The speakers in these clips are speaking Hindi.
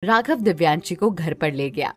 राघव दिव्यांशी को घर पर ले गया।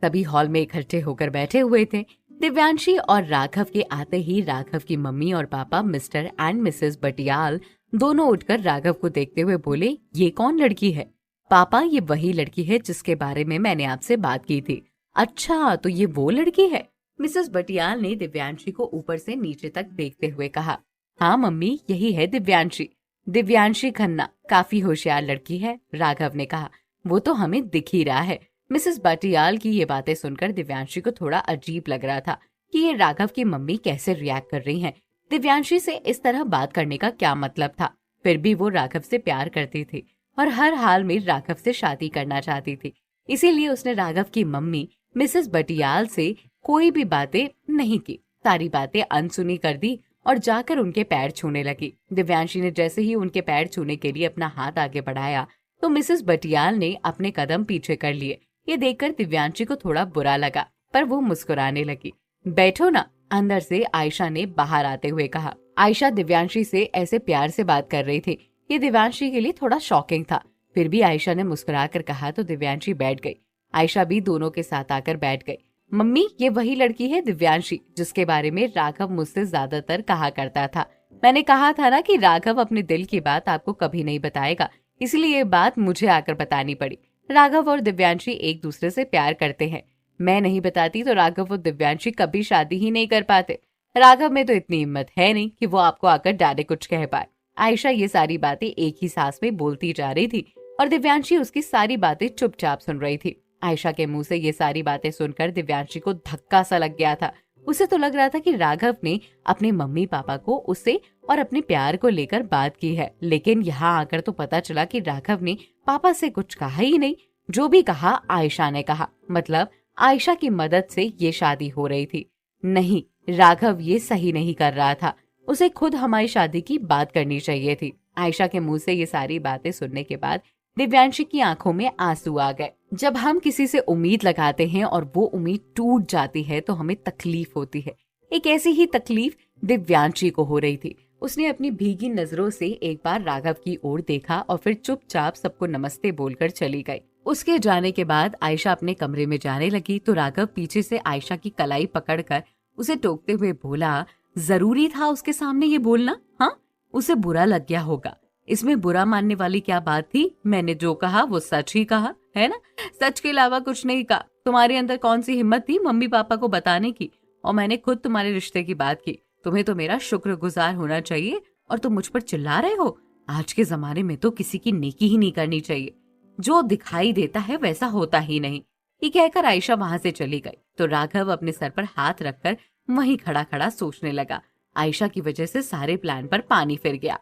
सभी हॉल में इकट्ठे होकर बैठे हुए थे। दिव्यांशी और राघव के आते ही राघव की मम्मी और पापा मिस्टर एंड मिसेस बटियाल दोनों उठकर राघव को देखते हुए बोले, ये कौन लड़की है? पापा, ये वही लड़की है जिसके बारे में मैंने आपसे बात की थी। अच्छा, तो ये वो लड़की है? मिसेस बटियाल ने दिव्यांशी को ऊपर से नीचे तक देखते हुए कहा। हाँ मम्मी, यही है दिव्यांशी। दिव्यांशी खन्ना काफी होशियार लड़की है, राघव ने कहा। वो तो हमें दिख ही रहा है। मिसेस बटियाल की ये बातें सुनकर दिव्यांशी को थोड़ा अजीब लग रहा था कि ये राघव की मम्मी कैसे रिएक्ट कर रही हैं। दिव्यांशी से इस तरह बात करने का क्या मतलब था? फिर भी वो राघव से प्यार करती थी और हर हाल में राघव से शादी करना चाहती थी। इसीलिए उसने राघव की मम्मी मिसेस बटियाल से कोई भी बातें नहीं की, सारी बातें अनसुनी कर दी और जाकर उनके पैर छूने लगी। दिव्यांशी ने जैसे ही उनके पैर छूने के लिए अपना हाथ आगे बढ़ाया तो मिसेस बटियाल ने अपने कदम पीछे कर लिए। ये देखकर दिव्यांशी को थोड़ा बुरा लगा, पर वो मुस्कुराने लगी। बैठो ना, अंदर से आयशा ने बाहर आते हुए कहा। आयशा दिव्यांशी से ऐसे प्यार से बात कर रही थी, ये दिव्यांशी के लिए थोड़ा शॉकिंग था। फिर भी आयशा ने मुस्कुरा कर कहा तो दिव्यांशी बैठ गई। आयशा भी दोनों के साथ आकर बैठ गई। मम्मी, ये वही लड़की है दिव्यांशी जिसके बारे में राघव मुझसे ज्यादातर कहा करता था। मैंने कहा था ना कि राघव अपने दिल की बात आपको कभी नहीं बताएगा, इसलिए ये बात मुझे आकर बतानी पड़ी। राघव और दिव्यांशी एक दूसरे से प्यार करते हैं। मैं नहीं बताती तो राघव और दिव्यांशी कभी शादी ही नहीं कर पाते। राघव में तो इतनी हिम्मत है नहीं कि वो आपको आकर डायरेक्ट कुछ कह पाए। आयशा ये सारी बातें एक ही सांस में बोलती जा रही थी और दिव्यांशी उसकी सारी बातें चुपचाप सुन रही थी। आयशा के मुंह से ये सारी बातें सुनकर दिव्यांशी को धक्का सा लग गया था। उसे तो लग रहा था कि राघव ने अपने मम्मी पापा को उससे और अपने प्यार को लेकर बात की है, लेकिन यहाँ आकर तो पता चला कि राघव ने पापा से कुछ कहा ही नहीं। जो भी कहा आयशा ने कहा, मतलब आयशा की मदद से ये शादी हो रही थी। नहीं, राघव ये सही नहीं कर रहा था। उसे खुद हमारी शादी की बात करनी चाहिए थी। आयशा के मुंह से ये सारी बातें सुनने के बाद दिव्यांशी की आंखों में आंसू आ गए। जब हम किसी से उम्मीद लगाते हैं और वो उम्मीद टूट जाती है तो हमें तकलीफ होती है। एक ऐसी ही तकलीफ दिव्यांशी को हो रही थी। उसने अपनी भीगी नजरों से एक बार राघव की ओर देखा और फिर चुपचाप सबको नमस्ते बोलकर चली गई। उसके जाने के बाद आयशा अपने कमरे में जाने लगी तो राघव पीछे से आयशा की कलाई पकड़कर उसे टोकते हुए बोला, जरूरी था उसके सामने ये बोलना? हाँ, उसे बुरा लग गया होगा। इसमें बुरा मानने वाली क्या बात थी? मैंने जो कहा वो सच ही कहा है ना? सच के अलावा कुछ नहीं कहा। तुम्हारे अंदर कौन सी हिम्मत थी मम्मी पापा को बताने की? और मैंने खुद तुम्हारे रिश्ते की बात की। तुम्हें तो मेरा शुक्रगुजार होना चाहिए और तुम मुझ पर चिल्ला रहे हो। आज के जमाने में तो किसी की नेकी ही नहीं करनी चाहिए। जो दिखाई देता है वैसा होता ही नहीं। ये कहकर आयशा वहां से चली गई तो राघव अपने सर पर हाथ रखकर वहीं खड़ा खड़ा सोचने लगा। आयशा की वजह से सारे प्लान पर पानी फिर गया।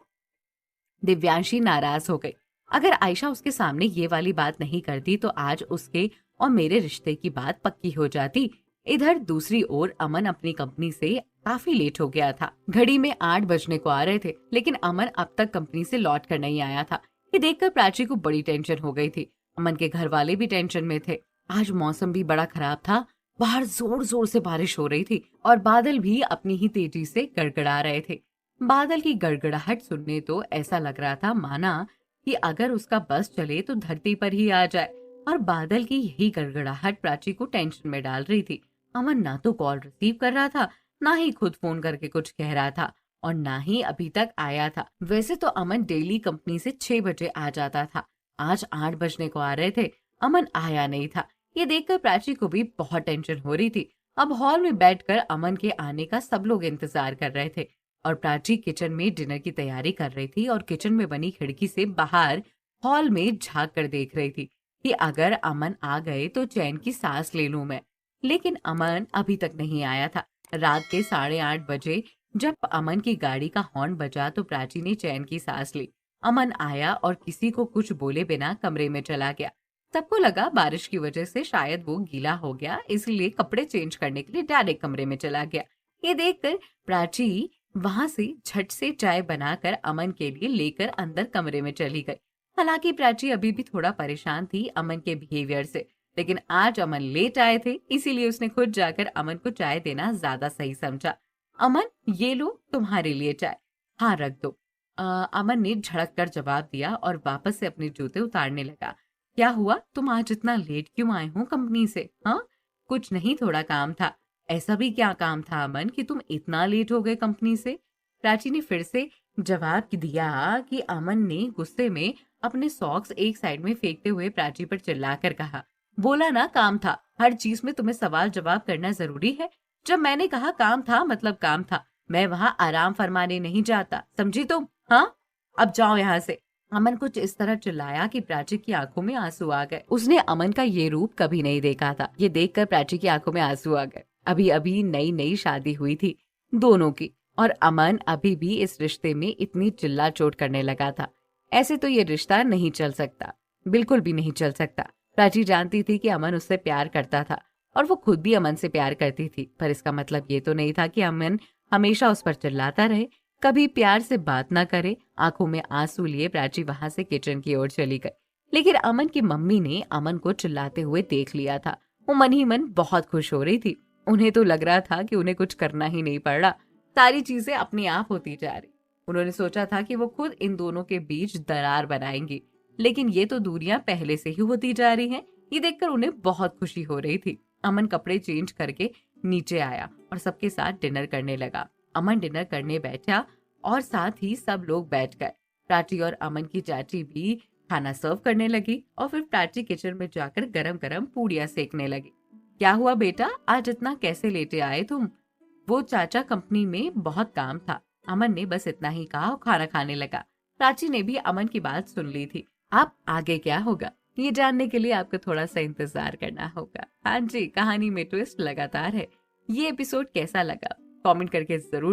दिव्यांशी नाराज हो गई। अगर आयशा उसके सामने ये वाली बात नहीं करती तो आज उसके और मेरे रिश्ते की बात पक्की हो जाती। इधर दूसरी ओर अमन अपनी कंपनी से काफी लेट हो गया था। घड़ी में 8 बजने को आ रहे थे, लेकिन अमन अब तक कंपनी से लौट कर नहीं आया था। ये देखकर प्राची को बड़ी टेंशन हो गई थी। अमन के घर वाले भी टेंशन में थे। आज मौसम भी बड़ा खराब था। बाहर जोर जोर से बारिश हो रही थी और बादल भी अपनी ही तेजी से गड़गड़ा रहे थे। बादल की गड़गड़ाहट सुनने तो ऐसा लग रहा था माना कि अगर उसका बस चले तो धरती पर ही आ जाए। और बादल की यही गड़गड़ाहट प्राची को टेंशन में डाल रही थी। अमन ना तो कॉल रिसीव कर रहा था, ना ही खुद फोन करके कुछ कह रहा था और ना ही अभी तक आया था। वैसे तो अमन डेली कंपनी से 6 बजे आ जाता था। आज 8 बजने को आ रहे थे, अमन आया नहीं था। ये देखकर प्राची को भी बहुत टेंशन हो रही थी। अब हॉल में बैठकर अमन के आने का सब लोग इंतजार कर रहे थे और प्राची किचन में डिनर की तैयारी कर रही थी और किचन में बनी खिड़की से बाहर हॉल में झांक कर देख रही थी कि अगर अमन आ गए तो चैन की सांस ले लूं मैं। लेकिन अमन अभी तक नहीं आया था। रात के 8:30 बजे जब अमन की गाड़ी का हॉर्न बजा तो प्राची ने चैन की सांस ली। अमन आया और किसी को कुछ बोले बिना कमरे में चला गया। सबको लगा बारिश की वजह से शायद वो गीला हो गया, इसलिए कपड़े चेंज करने के लिए डायरेक्ट कमरे में चला गया। ये देखकर प्राची वहां से झट से चाय बनाकर अमन के लिए लेकर अंदर कमरे में चली गई। हालांकि प्राची अभी भी थोड़ा परेशान थी अमन के बिहेवियर से, लेकिन आज अमन लेट आए थे इसीलिए उसने खुद जाकर अमन को चाय देना ज्यादा सही समझा। अमन, ये लो तुम्हारे लिए चाय। हाँ, रख दो। अमन ने झड़क कर जवाब दिया और वापस से अपने जूते उतारने लगा। क्या हुआ, तुम आज इतना लेट क्यों आए हो कंपनी से? हाँ, कुछ नहीं, थोड़ा काम था। ऐसा भी क्या काम था अमन कि तुम इतना लेट हो गए कंपनी से? प्राची ने फिर से जवाब दिया कि अमन ने गुस्से में अपने सॉक्स एक साइड में फेंकते हुए प्राची पर चिल्लाकर कहा, बोला ना काम था, हर चीज में तुम्हें सवाल जवाब करना जरूरी है। जब मैंने कहा काम था मतलब काम था, मैं वहां आराम फरमाने नहीं जाता, समझी तुम? हाँ, अब जाओ यहाँ से। अमन कुछ इस तरह चिल्लाया कि प्राची की आंखों में आंसू आ गए। उसने अमन का ये रूप कभी नहीं देखा था। ये देखकर प्राची की आंखों में आंसू आ गए। अभी अभी नई नई शादी हुई थी दोनों की, और अमन अभी भी इस रिश्ते में इतनी चिल्ला चोट करने लगा था। ऐसे तो ये रिश्ता नहीं चल सकता, बिल्कुल भी नहीं चल सकता। प्राची जानती थी कि अमन उससे प्यार करता था और वो खुद भी अमन से प्यार करती थी, पर इसका मतलब ये तो नहीं था कि अमन हमेशा उस पर चिल्लाता रहे, कभी प्यार से बात ना करे। आंखों में आंसू लिए प्राची वहां से किचन की ओर चली गई, लेकिन अमन की मम्मी ने अमन को चिल्लाते हुए देख लिया था। वो मन ही मन बहुत खुश हो रही थी। उन्हें तो लग रहा था कि उन्हें कुछ करना ही नहीं पड़ रहा, सारी चीजें अपने आप होती जा रही। उन्होंने सोचा था कि वो खुद इन दोनों के बीच दरार बनाएंगी, लेकिन ये तो दूरियां पहले से ही होती जा रही हैं। ये देखकर उन्हें बहुत खुशी हो रही थी। अमन कपड़े चेंज करके नीचे आया और सबके साथ डिनर करने लगा। अमन डिनर करने बैठा और साथ ही सब लोग बैठ गए। प्राची और अमन की चाची भी खाना सर्व करने लगी और फिर प्राची किचन में जाकर गरम गरम पूड़ियां सेकने लगी। क्या हुआ बेटा, आज इतना कैसे लेटे आए तुम? वो चाचा, कंपनी में बहुत काम था। अमन ने बस इतना ही कहा और खाना खाने लगा। प्राची ने भी अमन की बात सुन ली थी। अब आगे क्या होगा ये जानने के लिए आपको थोड़ा सा इंतजार करना होगा। हाँ जी, कहानी में ट्विस्ट लगातार है। ये एपिसोड कैसा लगा कमेंट करके जरूर